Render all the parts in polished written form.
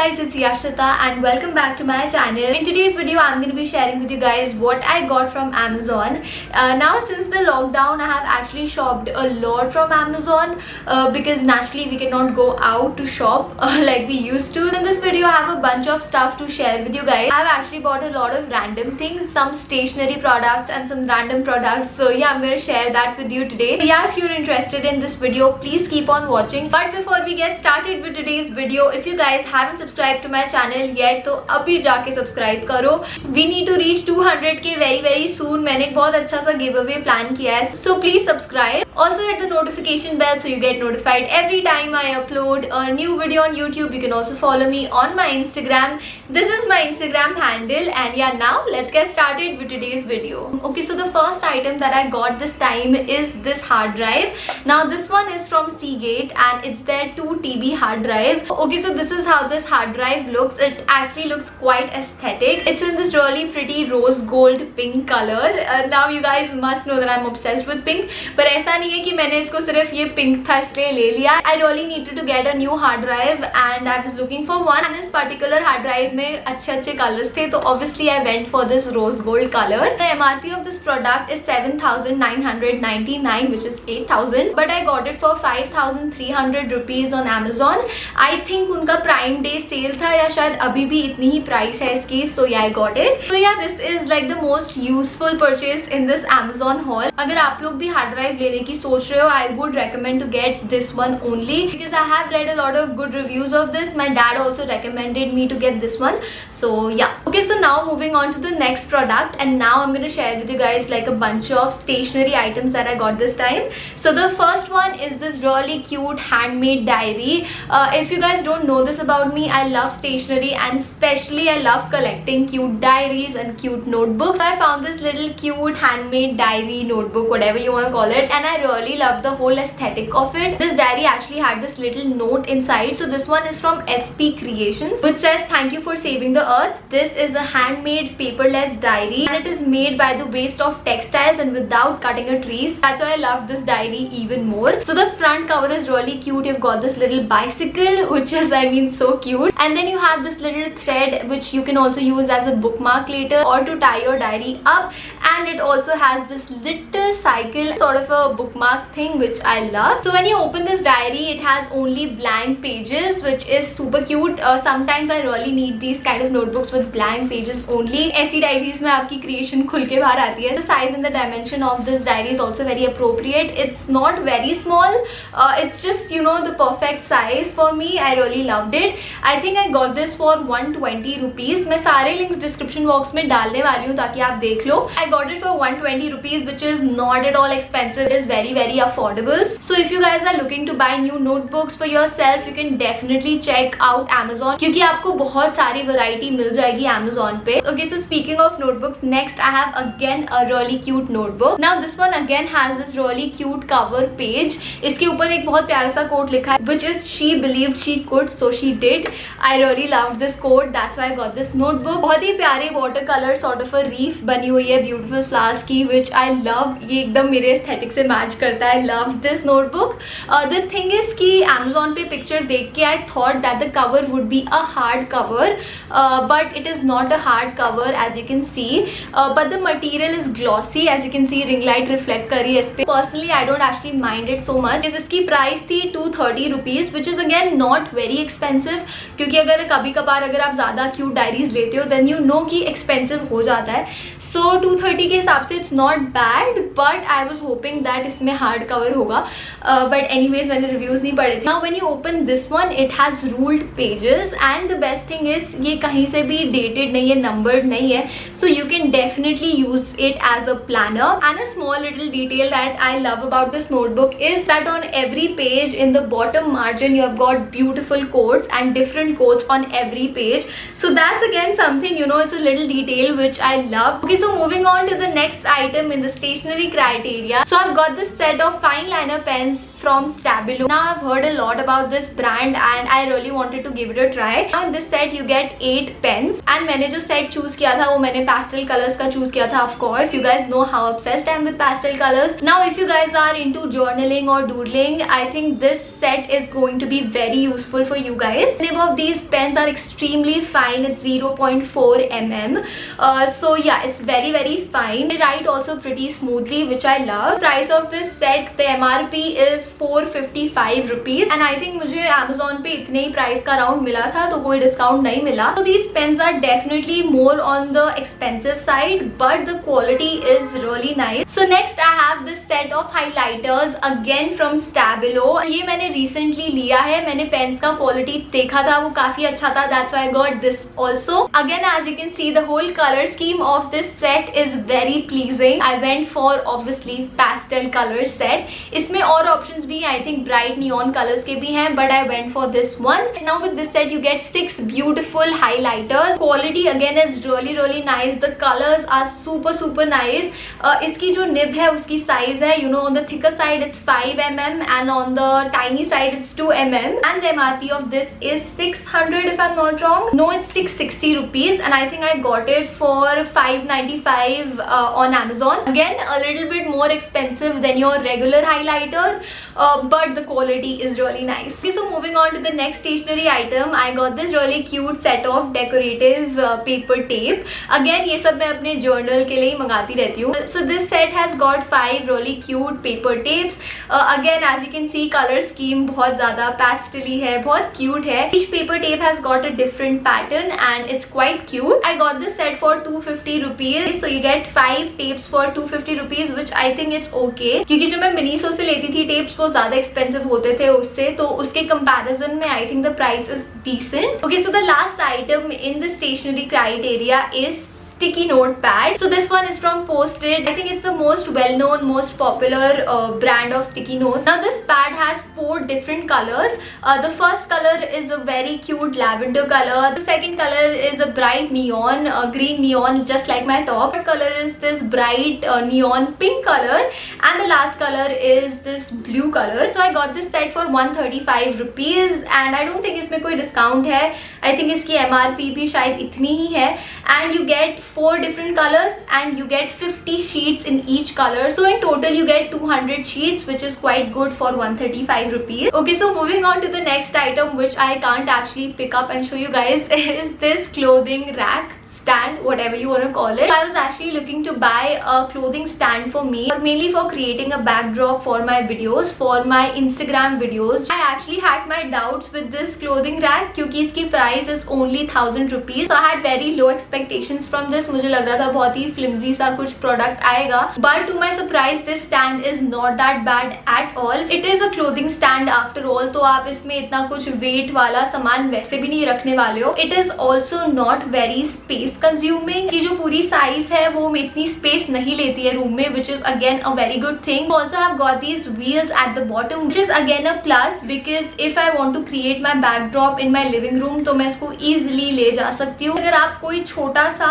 guys, it's Yashita and welcome back to my channel. In today's video, I'm going to be sharing with you guys what I got from Amazon. Now since the lockdown, I have actually shopped a lot from Amazon because naturally we cannot go out to shop like we used to. In this video, I have a bunch of stuff to share with you guys. I've actually bought a lot of random things, some stationery products and some random products. So yeah, I'm going to share that with you today. So yeah, if you're interested in this video, please keep on watching. But before we get started with today's video, if you guys haven't subscribed to my channel yet, तो अभी जाके subscribe करो. We need to reach 200k very soon. मैंने एक बहुत अच्छा सा give away plan किया है, so please subscribe. Also hit the notification bell so you get notified every time I upload a new video on YouTube. You can also follow me on my Instagram. This is my Instagram handle, and yeah, now let's get started with today's video. Okay, so the first item that I got this time is this hard drive. Now this one is from Seagate and it's their 2 TB hard drive. Okay, so this is how this hard drive looks. It actually looks quite aesthetic. It's in this really pretty rose gold pink color. Now you guys must know that I'm obsessed with pink, but ऐसा नहीं है कि मैंने इसको सिर्फ ये pink था इसलिए ले लिया. I really needed to get a new hard drive and I was looking for one. And this particular hard drive में अच्छे colors थे, तो obviously I went for this rose gold color. The MRP of this product is 7,999, which is 8,000, but I got it for 5,300 rupees on Amazon. I think उनका Prime Day sale था या शायद अभी भी इतनी ही प्राइस है इसकी. So yeah, I got it. So yeah, this is like the most useful purchase in this Amazon haul. अगर आप लोग भी hard drive लेने की सोच रहे हो, I would recommend to get this one only because I have read a lot of good reviews of this. My dad also recommended me to get this one. So yeah. Okay, so now moving on to the next product, and now I'm going to share with you guys like a bunch of stationery items that I got this time. So the first one is this really cute handmade diary. If you guys don't know this about me, I love stationery and especially I love collecting cute diaries and cute notebooks. So I found this little cute handmade diary, notebook, whatever you want to call it, and I really love the whole aesthetic of it. This diary actually had this little note inside. So this one is from SP Creations, which says thank you for saving the earth. This is a handmade paperless diary and it is made by the waste of textiles and without cutting a trees. That's why I love this diary even more. So the front cover is really cute. You've got this little bicycle, which is so cute, and then you have this little thread which you can also use as a bookmark later or to tie your diary up, and it also has this little cycle sort of a bookmark thing which I love. So when you open this diary, it has only blank pages, which is super cute. Sometimes I really need these kind of notebooks with blank pages only. ऐसी diaries में आपकी creation खुल के बाहर आती है. The size and the dimension of this diary is also very appropriate. It's not very small. It's just the perfect size for me. I really loved it. I think I got this for 120 rupees. मैं सारे links description box में डालने वाली हूँ ताकि आप देख लो. I got it for 120 rupees, which is not at all expensive. It is very affordable. So if you guys are looking to buy new notebooks for yourself, you can definitely check out Amazon क्योंकि आपको बहुत सारी variety मिल जाएगी Amazon पे. Okay, so speaking of notebooks, next I have again a really cute notebook. Now this one again has this really cute cover page. इसके ऊपर एक बहुत प्यारा सा quote लिखा है, which is she believed she could, so she did. I really loved this quote. That's why I got this notebook. बहुत ही प्यारी watercolor sort of a reef बनी हुई है beautiful flowers की, which I love. ये एकदम मेरे aesthetic से match करता है. I love this notebook. The thing is कि Amazon पे picture देख के I thought that the cover would be a hard cover, but it is not a hard cover as you can see. But the material is glossy, as you can see. Ring light reflect करी है इस पे. Personally, I don't actually mind it so much. इसकी price थी 230 rupees, which is again not very expensive. क्योंकि अगर कभी कभार अगर आप ज़्यादा क्यूट डायरीज लेते हो, then you know कि expensive हो जाता है. So 230 के हिसाब से it's not bad, but I was hoping that इसमें hard cover होगा. But anyways, मैंने reviews नहीं पढ़े थे. Now when you open this one, it has ruled pages, and the best thing is ये कहीं से भी dated नहीं है, numbered नहीं है. So you can definitely use it as a planner. And a small little detail that I love about this notebook is that on every page in the bottom margin you have got beautiful quotes and different quotes on every page. So that's again something, it's a little detail which I love. Okay, so moving on to the next item in the stationery criteria. So I've got this set of fine liner pens from Stabilo. Now I've heard a lot about this brand and I really wanted to give it a try. Now in this set you get 8 pens and मैंने जो set choose किया था वो मैंने pastel colors का choose किया था. Of course you guys know how obsessed I am with pastel colors. Now if you guys are into journaling or doodling, I think this set is going to be very useful for you guys. The nib of these pens are extremely fine. It's 0.4 mm. So yeah, it's very fine. They write also pretty smoothly, which I love. The price of this set, the MRP is 455 rupees and I think मुझे Amazon पे इतने ही price का round मिला था, तो कोई discount नहीं मिला. So these pens are definitely more on the expensive side, but the quality is really nice. So next I have this set of highlighters again from Stabilo. ये मैंने recently लिया है. मैंने pens का quality देखा था, वो काफी अच्छा था. That's why I got this also. Again, as you can see, the whole color scheme of this set is very pleasing. I went for obviously pastel color set. इसमें और options भी हैं, I think bright neon colors के भी हैं, but I went for this one. And now with this set you get 6 beautiful highlighters. Quality again is really nice. The colors are super nice. इसकी जो nib है उसकी size है, you know, on the thicker side it's 5 mm and on the tiny side it's 2 mm. And the MRP of this is 600 if I'm not wrong. No, it's 660 rupees and I think I got it for 595 on Amazon. Again, a little bit more expensive than your regular highlighter, but the quality is really nice. Okay, so moving on to the next stationery item, I got this really cute set of decorative paper tape. Again, ये सब मैं अपने journal के लिए ही मंगाती रहती हूँ. So this set has got 5 really cute paper tapes. Again, as you can see, color scheme बहुत ज़्यादा pastel-y है, बहुत cute है. Each paper tape has got a different pattern and it's quite cute. I got this set for 250 rupees. So you get 5 tapes for 250 rupees, which I think it's okay. क्योंकि जब मैं Miniso से लेती थी tapes वो ज़्यादा expensive होते थे उससे, तो उसके comparison में I think the price is decent. Okay, so the last item in the stationery criteria is sticky note pad. So this one is from Post-it. I think it's the most well-known, most popular brand of sticky notes. Now this pad has 4 different colors. The first color is a very cute lavender color. The second color is a bright neon, green neon, just like my top. The color is this bright neon pink color, and the last color is this blue color. So I got this set for 135 rupees and I don't think इसमें कोई discount है. I think इसकी MRP भी शायद इतनी ही है. And you get 4 different colors and you get 50 sheets in each color. So in total you get 200 sheets, which is quite good for 135 rupees. Okay, so moving on to the next item, which I can't actually pick up and show you guys, is this clothing rack. Stand, whatever you want to call it. I was actually looking to buy a clothing stand for me, mainly for creating a backdrop for my videos, for my Instagram videos. I actually had my doubts with this clothing rack क्योंकि इसकी price is only 1000 rupees. So I had very low expectations from this. मुझे लग रहा था बहुत ही flimsy सा कुछ product आएगा. But to my surprise, this stand is not that bad at all. It is a clothing stand after all, तो आप इसमें इतना कुछ weight वाला सामान वैसे भी नहीं रखने वाले हो. It is also not very space consuming. की जो पूरी size है वो इतनी space नहीं लेती है room में, which is again a very good thing. Also I have got these wheels at the bottom, which is again a plus because if I want to create my backdrop in my living room तो मैं इसको easily ले जा सकती हूँ. अगर आप कोई छोटा सा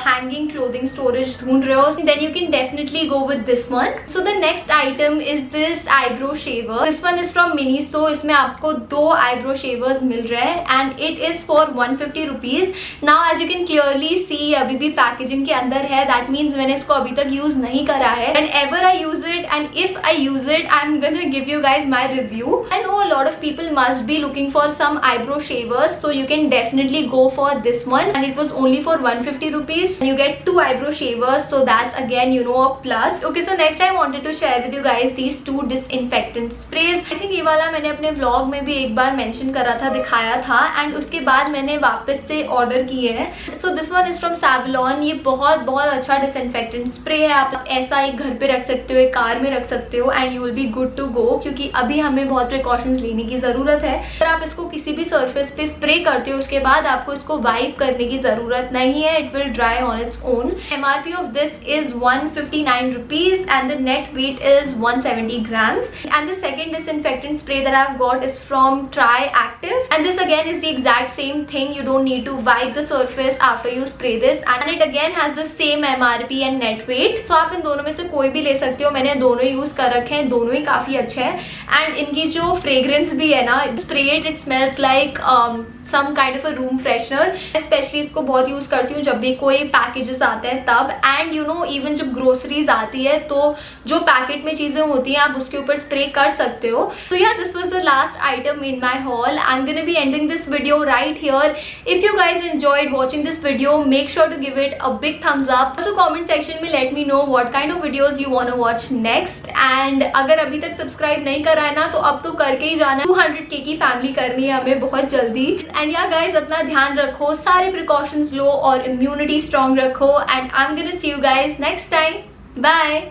hanging clothing storage ढूंढ रहे हो, then you can definitely go with this one. So the next item is this eyebrow shaver. This one is from Miniso. इसमें आपको 2 eyebrow shavers मिल रहे हैं and it is for 150 rupees. Now as you can clearly see, अभी भी packaging के अंदर है. That means मैंने इसको अभी तक यूज नहीं करा है. Whenever I use it and if I use it, I'm gonna give you guys my review. I know a lot of people must be looking for some eyebrow shavers, so you can definitely go for this one. And it was only for 150 rupees. You get 2 eyebrow shavers, so that's again, you know, a plus. Okay, so next I wanted to share with you guys these 2 disinfectant sprays. I think ये वाला मैंने अपने vlog में भी एक बार mention करा था, दिखाया था, and उसके बाद मैंने वापस से order किए हैं. So this one is from Savlon. ये बहुत अच्छा disinfectant spray है. आप ऐसा एक घर पे रख सकते हो, एक कार में रख सकते हो and you will be good to go, क्योंकि अभी हमें बहुत precautions लेने की ज़रूरत है. अगर आप इसको किसी भी surface पे spray करते हो उसके बाद आपको इसको wipe करने की ज़रूरत नहीं है. It will dry on its own. MRP of this is 159 rupees and the net weight is 170 grams. And the second disinfectant spray that I've got is from Tri Active, and this again is the exact same thing. You don't need to wipe the surface after you you spray this, and it again has the same MRP and net weight. तो आप इन दोनों में से कोई भी ले सकते हो. मैंने दोनों यूज कर रखे हैं, दोनों ही काफी अच्छे हैं. एंड इनकी जो फ्रेग्रेंस भी है ना, spray it smells like some kind of a room freshener. Specially इसको बहुत यूज करती हूँ जब भी कोई पैकेजेस आते हैं तब. एंड यू नो इवन जब ग्रोसरीज आती है तो जो पैकेट में चीजें होती हैं आप उसके ऊपर स्प्रे कर सकते हो. तो या this was the last item in my haul. I am gonna be ending this video right here. If you guys enjoyed watching this video, make sure to give it a big thumbs up. So comment section में let me know what kind of videos you want to watch next. And अगर अभी तक subscribe नहीं करा है ना तो अब तो करके ही जाना. 200K की फैमिली करनी है हमें बहुत जल्दी. एंड या गाइज अपना ध्यान रखो, सारे प्रिकॉशंस लो और इम्यूनिटी स्ट्रॉन्ग रखो. And I am gonna see you guys next time. Bye.